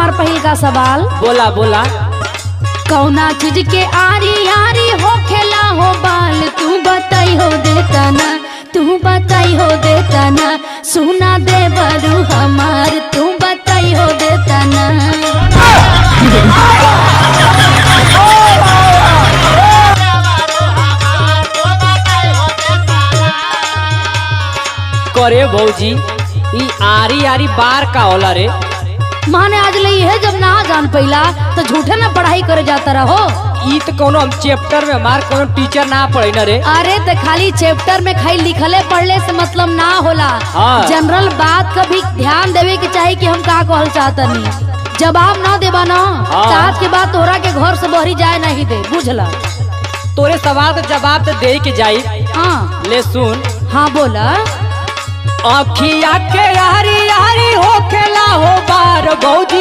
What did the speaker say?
हमार पहिल का सवाल। बोला बोला। कौना चीज के आरी आरी हो खेला हो बाल, तू बताई हो देता ना, तू बताई हो देता ना, सुना दे बरू हमार, तू बताई हो देता ना। करे भौजी ई आरी आरी बार का होला रे? माने आज ले है जब ना जान पहिला तो झूठे ना पढ़ाई करे जाता रहो। ई तो कोनो हम चैप्टर में हमार कोनो टीचर ना पढ़े ना रे। अरे तो खाली चैप्टर में खाली लिखले पढ़ले से मतलब ना होला। हाँ। जनरल बात का भी ध्यान देवे के चाहिए कि हम का कहल चाहतनी। जवाब ना देबा ना हाँ। आज के बाद तोहरा के घर से बहरी जाए नहीं दे, बुझला? तोरे सवाल का जवाब तो दे के जाई। हाँ ले सुन। हाँ बोला। अखिया के यारी यारी हो खेला हो बार भौजी।